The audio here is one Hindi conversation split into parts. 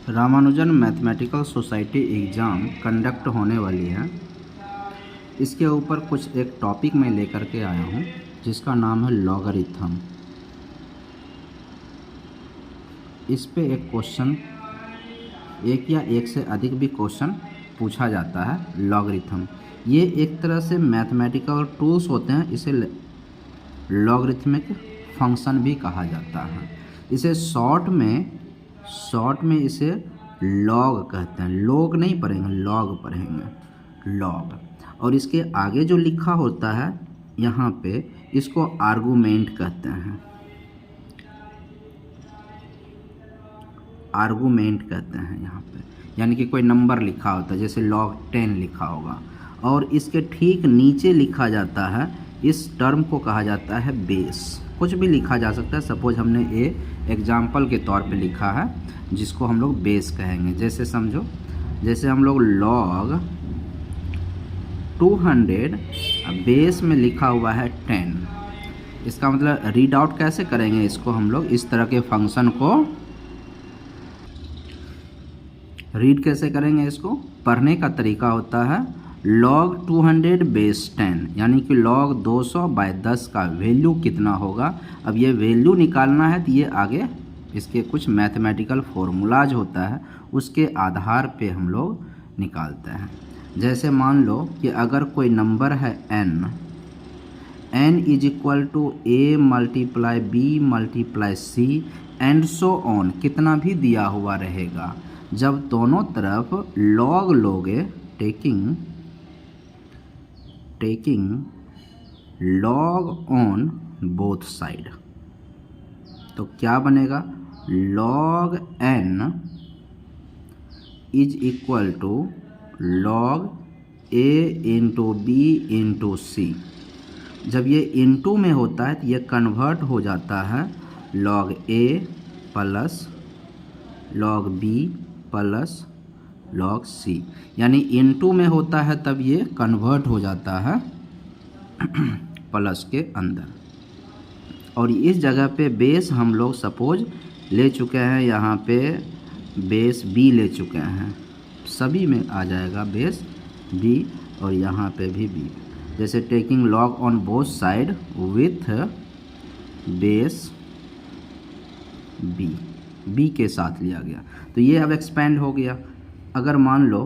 Ramanujan mathematical society exam conduct होने वाली है। इसके ऊपर कुछ एक टॉपिक मैं लेकर के आया हूँ जिसका नाम है लॉगरिथम। इस पे एक क्वेश्चन, एक या एक से अधिक भी क्वेश्चन पूछा जाता है। लॉगरिथम ये एक तरह से मैथमेटिकल टूल्स होते हैं, इसे लॉगरिथमिक फंक्शन भी कहा जाता है। इसे शॉर्ट में इसे लॉग कहते हैं। लॉग नहीं पढ़ेंगे, लॉग पढ़ेंगे, लॉग। और इसके आगे जो लिखा होता है यहाँ पे, इसको आर्गुमेंट कहते हैं। आर्गुमेंट कहते हैं यहाँ पे, यानी कि कोई नंबर लिखा होता है, जैसे log 10 लिखा होगा और इसके ठीक नीचे लिखा जाता है, इस टर्म को कहा जाता है बेस। कुछ भी लिखा जा सकता है। सपोज हमने ये एग्जाम्पल के तौर पे लिखा है जिसको हम लोग बेस कहेंगे। जैसे समझो, जैसे हम लोग log 200 बेस में लिखा हुआ है 10। इसका मतलब रीड आउट कैसे करेंगे इसको हम लोग, इस तरह के फंक्शन को रीड कैसे करेंगे। इसको पढ़ने का तरीका होता है log 200 बेस 10, यानी कि log 200 बाय 10 का वैल्यू कितना होगा। अब ये वैल्यू निकालना है तो ये आगे इसके कुछ मैथमेटिकल फॉर्मूलाज होता है, उसके आधार पे हम लोग निकालते हैं। जैसे मान लो कि अगर कोई नंबर है n is equal to a multiply b multiply c and so on, कितना भी दिया हुआ रहेगा। जब दोनों तरफ लॉग लोगे, taking log on both side, तो क्या बनेगा, log n is equal to log a into B into C. जब ये इंटू में होता है तो ये कन्वर्ट हो जाता है log a plus log b plus log c, यानी इनटू में होता है तब ये कन्वर्ट हो जाता है प्लस के अंदर। और इस जगह पे बेस हम लोग सपोज ले चुके हैं, यहाँ पे बेस b ले चुके हैं, सभी में आ जाएगा बेस b और यहाँ पे भी b। जैसे taking log on both side with base b के साथ लिया गया, तो ये अब एक्सपेंड हो गया। अगर मान लो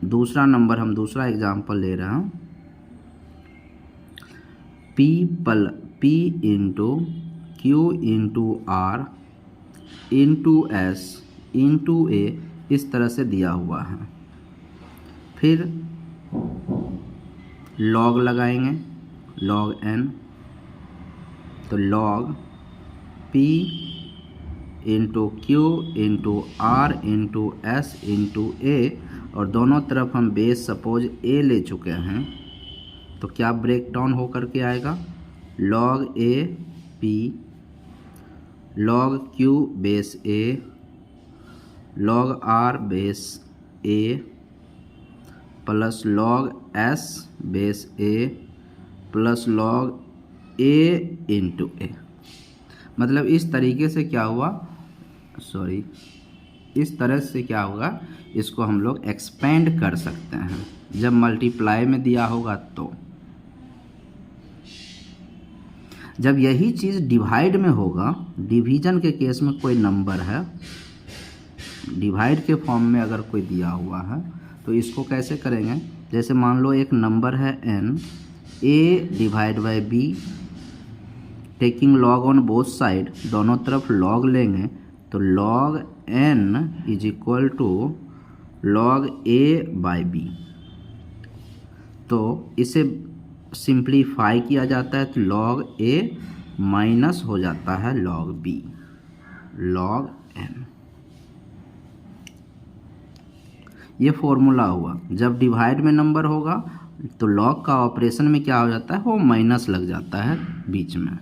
दूसरा नंबर, हम दूसरा एग्जांपल ले रहे हैं, p into q into r into s into a, इस तरह से दिया हुआ है। फिर log लगाएंगे, log n, तो log p into Q into R into S into A, और दोनों तरफ हम बेस सपोज a ले चुके हैं, तो क्या ब्रेक डाउन हो करके आएगा, log a p, log q base a, log r base a plus log s base a plus log a into a। मतलब इस तरीके से क्या हुआ, इस तरह से क्या होगा, इसको हम लोग एक्सपेंड कर सकते हैं जब मल्टीप्लाई में दिया होगा। तो जब यही चीज़ डिवाइड में होगा, डिवीजन के केस में कोई नंबर है, डिवाइड के फॉर्म में अगर कोई दिया हुआ है तो इसको कैसे करेंगे। जैसे मान लो एक नंबर है n, a divide by b, taking log on both side, दोनों तरफ लॉग लेंगे, तो log n is equal to log a by b। तो इसे सिंप्लीफाई किया जाता है तो log a माइनस हो जाता है log b, log n। ये फॉर्मूला हुआ। जब डिवाइड में नंबर होगा तो log का ऑपरेशन में क्या हो जाता है, वो माइनस लग जाता है बीच में,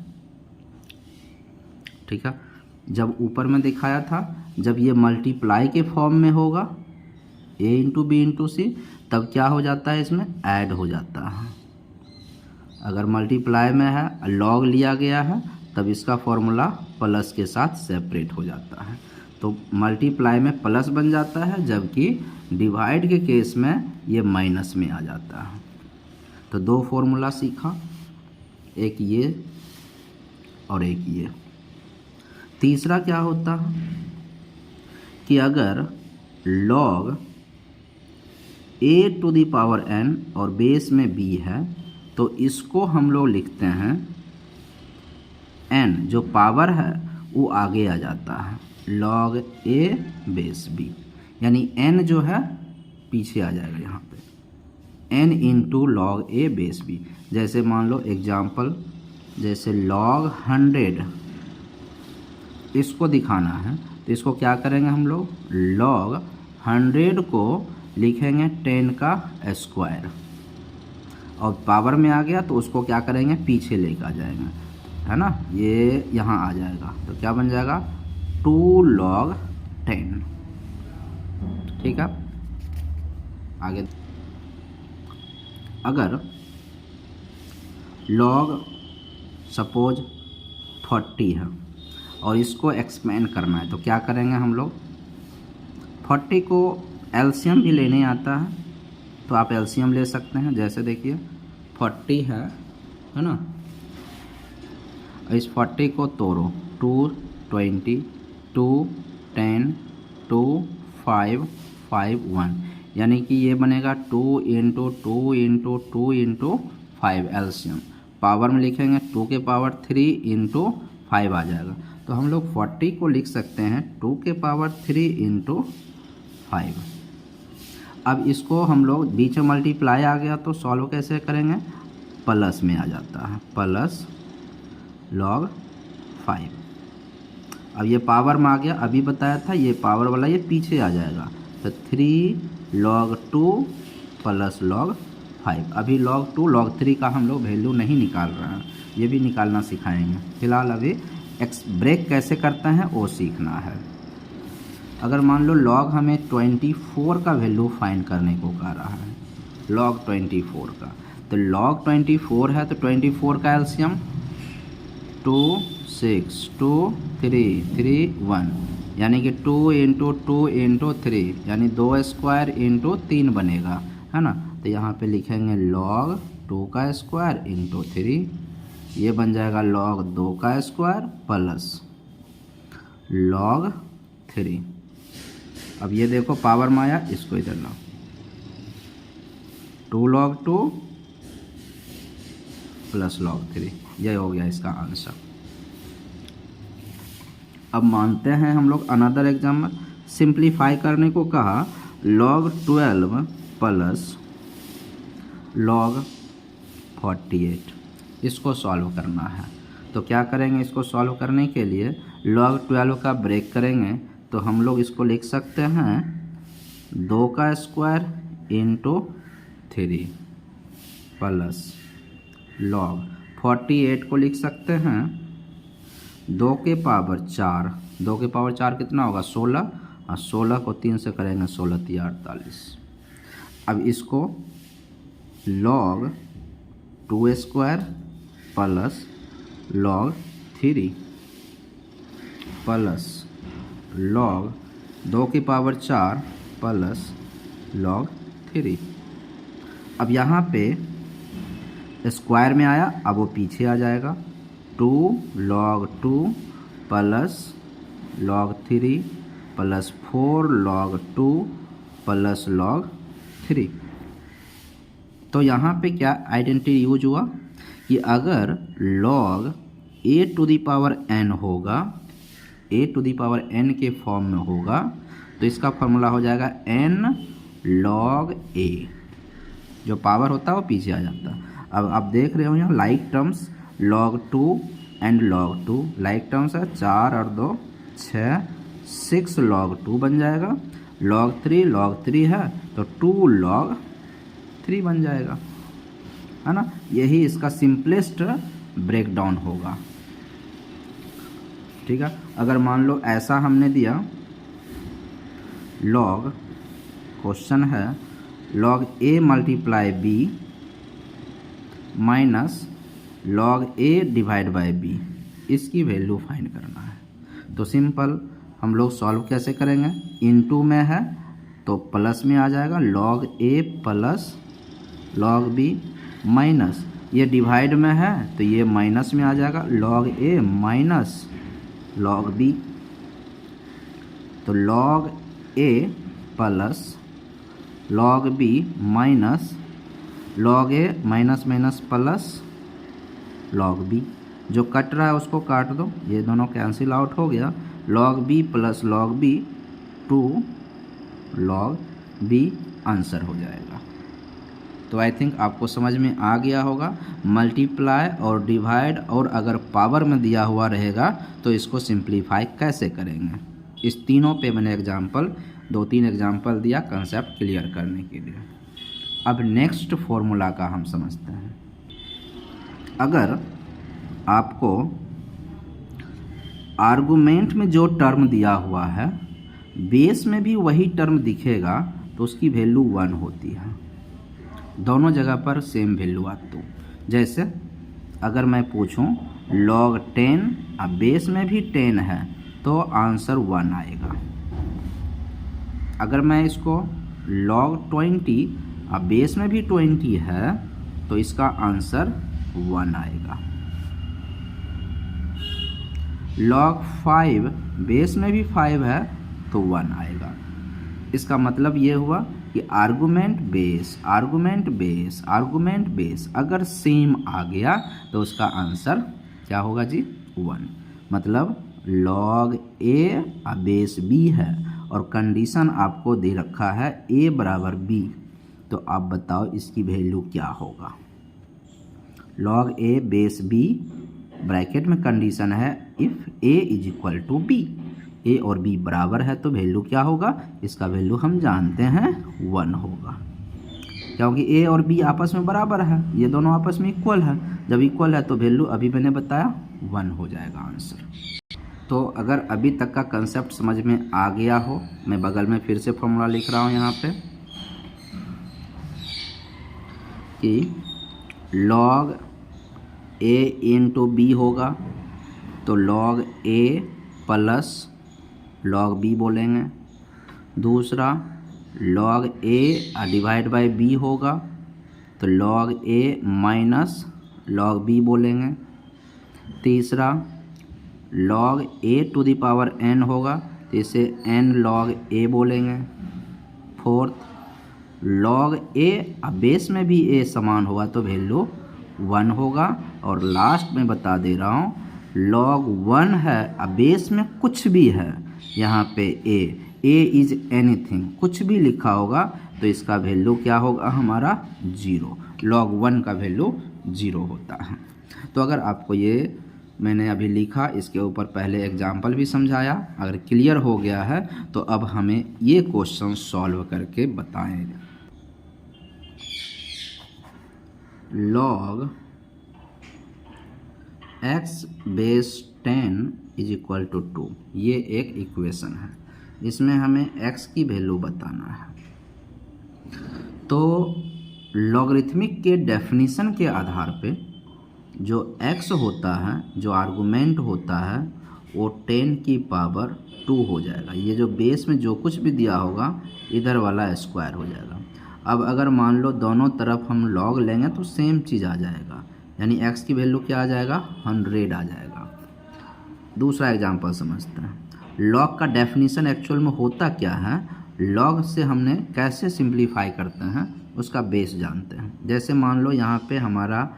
ठीक है। जब ऊपर में दिखाया था, जब ये मल्टीप्लाई के फॉर्म में होगा a इंटू बी इंटू सी, तब क्या हो जाता है, इसमें ऐड हो जाता है। अगर मल्टीप्लाई में है, लॉग लिया गया है, तब इसका फॉर्मूला प्लस के साथ सेपरेट हो जाता है। तो मल्टीप्लाई में प्लस बन जाता है, जबकि डिवाइड के केस में ये माइनस में आ जाता है। तो दो फॉर्मूला सीखा, एक ये और एक ये। तीसरा क्या होता है कि अगर log a⁴n और बेस में b है तो इसको हम लोग लिखते हैं n, जो पावर है वो आगे आ जाता है, log a बेस b, यानी n जो है पीछे आ जाएगा यहाँ पे, n into log a base b। जैसे मान लो एग्जाम्पल, जैसे log 100 इसको दिखाना है तो इसको क्या करेंगे हम लोग, log 100 को लिखेंगे 10 का स्क्वायर, और पावर में आ गया तो उसको क्या करेंगे, पीछे लेकर आ जाएंगे, है ना, ये यहाँ आ जाएगा तो क्या बन जाएगा 2 log 10। ठीक है, आगे अगर log सपोज 40 है और इसको एक्सपेंड करना है तो क्या करेंगे हम लोग, 40 को एलसीएम भी लेने आता है तो आप एलसीएम ले सकते हैं। जैसे देखिए 40 है ना, इस 40 को तोड़ो, 2 20 2 10 2 5 5 1, यानी कि ये बनेगा 2 into 2 into 2 into 5 LCM. Power में लिखेंगे 2 के पावर 3 इंटू 5 आ जाएगा, तो हम लोग 40 को लिख सकते हैं 2 के पावर 3 इंटू 5। अब इसको हम लोग बीच में मल्टीप्लाई आ गया तो सॉल्व कैसे करेंगे, प्लस में आ जाता है, प्लस log 5। अब ये पावर में आ गया, अभी बताया था ये पावर वाला ये पीछे आ जाएगा, तो 3 log 2 प्लस log 5। अभी log 2 log 3 का हम लोग वैल्यू नहीं निकाल रहे हैं, ये भी निकालना सिखाएंगे। फिलहाल अभी ब्रेक कैसे करते हैं वो सीखना है। अगर मान लो log हमें 24 का वैल्यू फाइंड करने को कह रहा है, log 24 का, तो log 24 है तो 24 का एलसीएम 2 6 2 3 3 1, यानी कि 2 इंटू 2 इंटू 3, यानी 2 स्क्वायर इंटू 3 बनेगा, है ना। तो यहाँ पे लिखेंगे log 2 का स्क्वायर इंटू 3, ये बन जाएगा log 2 का स्क्वायर प्लस log 3। अब ये देखो पावर में आया, इसको इधर लाओ, 2 log 2 प्लस log 3, ये हो गया इसका आंसर। अब मानते हैं हम लोग अनदर एग्जाम्पल, सिंप्लीफाई करने को कहा, log 12 प्लस log 48, इसको सॉल्व करना है। तो क्या करेंगे, इसको सॉल्व करने के लिए log 12 का ब्रेक करेंगे तो हम लोग इसको लिख सकते हैं 2 का स्क्वायर इंटू 3 प्लस log 48 को लिख सकते हैं 2 के पावर 4, 2 के पावर 4 कितना होगा 16, और 16 को 3 से करेंगे 16 × 48। अब इसको log 2 square plus log 3 plus log 2 की पावर 4 प्लस log 3। अब यहाँ पे स्क्वायर में आया, अब वो पीछे आ जाएगा, 2 log 2 plus log 3 plus 4 log 2 plus log 3। तो यहाँ पे क्या आइडेंटिटी यूज हुआ कि अगर log a⁴n होगा, a⁴n के फॉर्म में होगा तो इसका फॉर्मूला हो जाएगा n log a, जो पावर होता है वो पीछे आ जाता है। अब आप देख रहे हो यहाँ like terms log 2 and log 2, like terms है 4 और 2 6 6 log 2 बन जाएगा, log 3 है तो 2 log 3 बन जाएगा, है ना। यही इसका सिंपलेस्ट ब्रेक डाउन होगा। ठीक है, अगर मान लो ऐसा हमने दिया, log क्वेश्चन है log a multiply b minus log a divide by b, इसकी वैल्यू फाइंड करना है। तो सिंपल हम लोग सॉल्व कैसे करेंगे, इनटू में है तो प्लस में आ जाएगा log a plus log b minus, ये डिवाइड में है तो ये माइनस में आ जाएगा log a minus log b, तो log a plus log b minus log a minus minus plus log b, जो कट रहा है उसको काट दो, ये दोनों कैंसिल आउट हो गया, log b plus log b 2 log b answer हो जाएगा। तो आई थिंक आपको समझ में आ गया होगा मल्टीप्लाई और डिवाइड, और अगर पावर में दिया हुआ रहेगा तो इसको सिंप्लीफाई कैसे करेंगे। इस तीनों पे मैंने एग्जाम्पल 2-3 एग्जाम्पल दिया कंसेप्ट क्लियर करने के लिए। अब नेक्स्ट फॉर्मूला का हम समझते हैं। अगर आपको आर्गुमेंट में जो टर्म दिया हुआ है बेस में भी वही टर्म दिखेगा तो उसकी वैल्यू 1 होती है, दोनों जगह पर सेम वैल्यू आती है। जैसे अगर मैं पूछूं log 10 अब बेस में भी 10 है तो आंसर 1 आएगा। अगर मैं इसको log 20 अब बेस में भी 20 है तो इसका आंसर 1 आएगा। log 5 बेस में भी 5 है तो 1 आएगा। इसका मतलब ये हुआ कि argument base argument base argument base अगर सेम आ गया तो उसका आंसर क्या होगा जी, 1। मतलब log a बेस b है और कंडीशन आपको दे रखा है a बराबर b, तो आप बताओ इसकी वैल्यू क्या होगा। log a base b bracket में कंडीशन है if a is equal to b, a और b बराबर है तो वैल्यू क्या होगा, इसका वैल्यू हम जानते हैं 1 होगा, क्योंकि a और b आपस में बराबर है, ये दोनों आपस में इक्वल है। जब इक्वल है तो वैल्यू अभी मैंने बताया 1 हो जाएगा आंसर। तो अगर अभी तक का कंसेप्ट समझ में आ गया हो, मैं बगल में फिर से फॉर्मूला लिख रहा हूँ यहाँ पे कि log a इंटू बी होगा तो log a plus log b बोलेंगे। दूसरा log a divide by b होगा तो log a minus log b बोलेंगे। तीसरा log a to the power n होगा तो इसे n log a बोलेंगे। फोर्थ log a बेस में भी a समान होगा तो वैल्यू 1 होगा। और लास्ट में बता दे रहा हूँ log 1 है बेस में कुछ भी है, यहाँ पे a इज एनीथिंग कुछ भी लिखा होगा तो इसका वैल्यू क्या होगा हमारा 0, log 1 का वैल्यू 0 होता है। तो अगर आपको ये मैंने अभी लिखा इसके ऊपर पहले एग्जाम्पल भी समझाया, अगर क्लियर हो गया है तो अब हमें ये क्वेश्चन सॉल्व करके बताएं। log x base 10 is equal to 2, ये एक इक्वेशन है, इसमें हमें x की वैल्यू बताना है। तो लॉगरिथमिक के डेफिनीशन के आधार पे जो x होता है, जो आर्गुमेंट होता है वो 10 की पावर 2 हो जाएगा। ये जो बेस में जो कुछ भी दिया होगा इधर वाला स्क्वायर हो जाएगा। अब अगर मान लो दोनों तरफ हम log लेंगे तो सेम चीज़ आ जाएगा, यानी x की वैल्यू क्या आ जाएगा 100 आ जाएगा। दूसरा एग्जांपल समझते हैं। log का डेफिनीशन एक्चुअल में होता क्या है, log से हमने कैसे सिंप्लीफाई करते हैं उसका बेस जानते हैं। जैसे मान लो यहाँ पे हमारा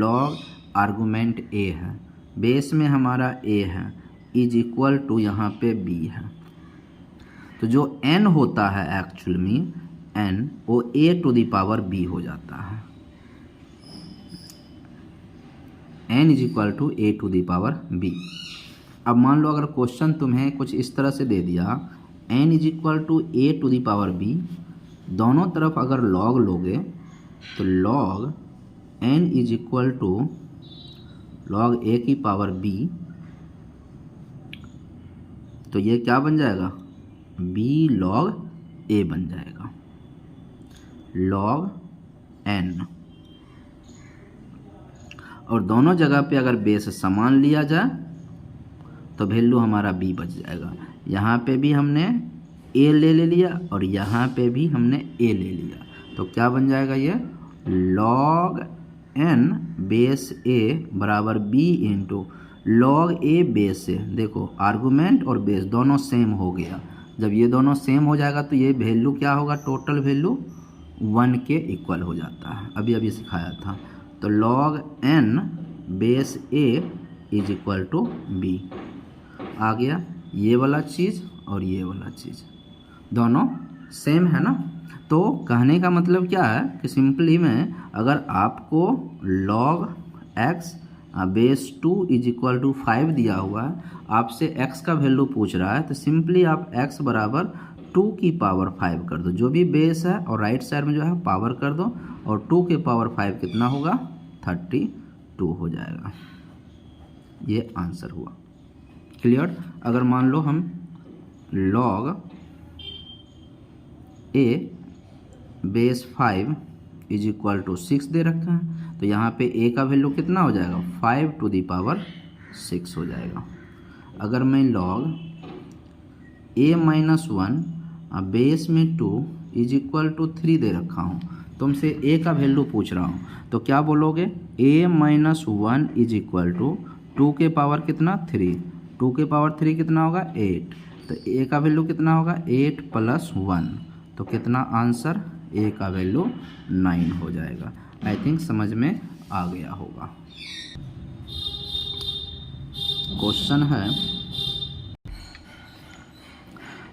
log आर्गुमेंट a है, बेस में हमारा a है, इज इक्वल टू यहाँ पे b है। तो जो n होता है एक्चुअल में n वो a to the power b हो जाता है। n is equal to a to the power b। अब मान लो अगर क्वेश्चन तुम्हें कुछ इस तरह से दे दिया n is equal to a to the power b, दोनों तरफ अगर log लोगे तो log n is equal to log a की पावर b, तो ये क्या बन जाएगा b log a बन जाएगा log n। और दोनों जगह पे अगर बेस समान लिया जाए तो वैल्यू हमारा b बच जाएगा। यहाँ पे भी हमने ए ले लिया और यहाँ पे भी हमने ए ले लिया, तो क्या बन जाएगा ये log n बेस a बराबर b into log a base a। देखो आर्गूमेंट और बेस दोनों सेम हो गया। जब ये दोनों सेम हो जाएगा तो ये वैल्यू क्या होगा, टोटल वैल्यू 1 के इक्वल हो जाता है। अभी सिखाया था। तो log n base a is equal to b आ गया। ये वाला चीज़ और ये वाला चीज़ दोनों सेम है ना। तो कहने का मतलब क्या है कि सिंपली में अगर आपको log x base 2 is equal to 5 दिया हुआ है, आपसे x का वैल्यू पूछ रहा है, तो सिंपली आप x बराबर 2 की पावर 5 कर दो, जो भी बेस है, और राइट साइड में जो है पावर कर दो, और 2 के पावर 5 कितना होगा 32 हो जाएगा। ये आंसर हुआ। क्लियर। अगर मान लो हम log a base 5 is equal to 6 दे रखा है, तो यहाँ पे a का वैल्यू कितना हो जाएगा 5 टू द पावर 6 हो जाएगा। अगर मैं log a माइनस 1 बेस में 2 इज इक्वल टू 3 दे रखा हूँ, तुमसे a का वैल्यू पूछ रहा हूँ, तो क्या बोलोगे a minus 1 is equal to 2 के पावर कितना 3, 2 के पावर 3 कितना होगा 8, तो a का वैल्यू कितना होगा 8 प्लस 1, तो कितना आंसर a का वैल्यू 9 हो जाएगा। आई थिंक समझ में आ गया होगा। क्वेश्चन है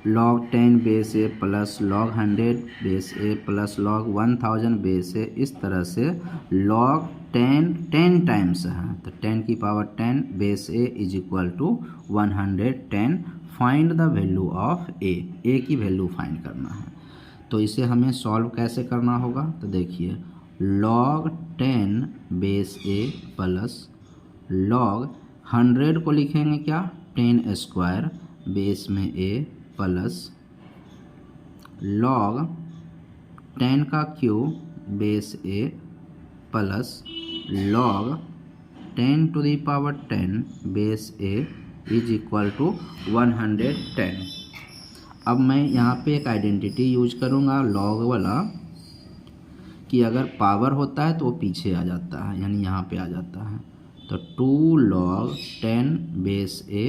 log 10 base a plus log 100 base a plus log 1000 base a, इस तरह से log 10 टाइम्स है, तो 10 की power 10 base a is equal to 110। Find the value of a की वैल्यू फाइंड करना है। तो इसे हमें सॉल्व कैसे करना होगा, तो देखिए log 10 base a plus log 100 को लिखेंगे क्या 10 स्क्वायर बेस में a प्लस log 10 का cube base a plus log 10 to the power 10 base a is equal to 110। अब मैं यहाँ पे एक आइडेंटिटी यूज करूँगा log वाला, कि अगर पावर होता है तो वो पीछे आ जाता है, यानी यहाँ पे आ जाता है। तो 2 log 10 base a,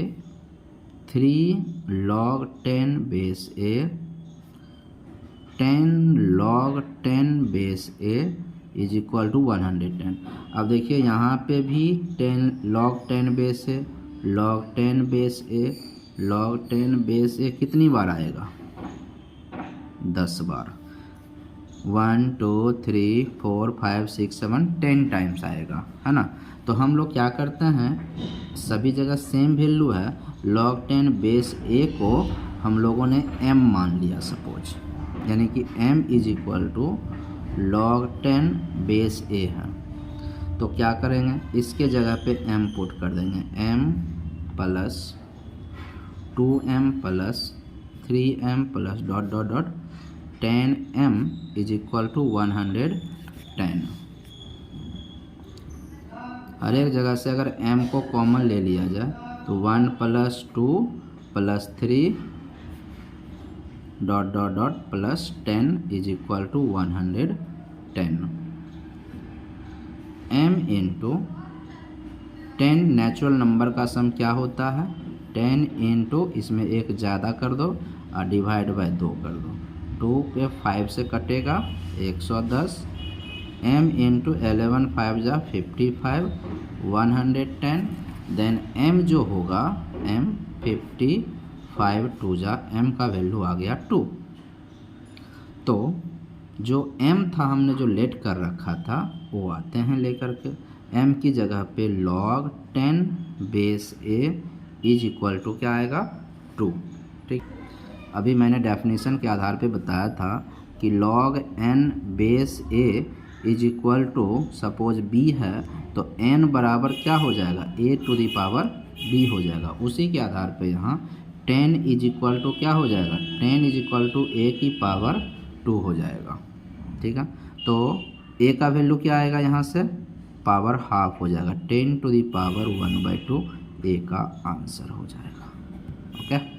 3 log 10 base a, 10 log 10 base a is equal to 110। अब देखिए यहाँ पे भी 10 log 10 base a, log 10 base a, log 10 base a कितनी बार आएगा 10 बार। 1 2 3 4 5 6 7 10 टाइम्स आएगा, है ना। तो हम लोग क्या करते हैं, सभी जगह सेम वैल्यू है, log 10 बेस a को हम लोगों ने m मान लिया सपोज, यानी कि m is equal to log 10 base a है। तो क्या करेंगे, इसके जगह पे m पुट कर देंगे, m plus 2m plus 3m plus dot dot dot 10m is equal to 110। हर एक जगह से अगर m को कॉमन ले लिया जाए तो 1 plus 2 plus 3 dot dot dot plus 10 is equal to 110। m into 10 natural number का सम क्या होता है, 10 इंटू इसमें एक ज़्यादा कर दो और डिवाइड बाय 2 कर दो, 2 के 5 से कटेगा 110, m इंटू 11 5 जा 55 110, देन m जो होगा m 55 2 जा m का वैल्यू आ गया 2। तो जो m था हमने जो लेट कर रखा था वो आते हैं लेकर के, m की जगह पे log 10 base a is equal to क्या आएगा 2। ठीक, अभी मैंने डेफिनेशन के आधार पे बताया था कि log n base a is equal to suppose b है, तो n बराबर क्या हो जाएगा a to the power b हो जाएगा। उसी के आधार पे यहाँ 10 इज इक्वल टू क्या हो जाएगा, 10 इज इक्वल टू a की पावर 2 हो जाएगा। ठीक है, तो a का वैल्यू क्या आएगा, यहाँ से पावर हाफ हो जाएगा, 10 टू द पावर 1/2 a का आंसर हो जाएगा। ओके।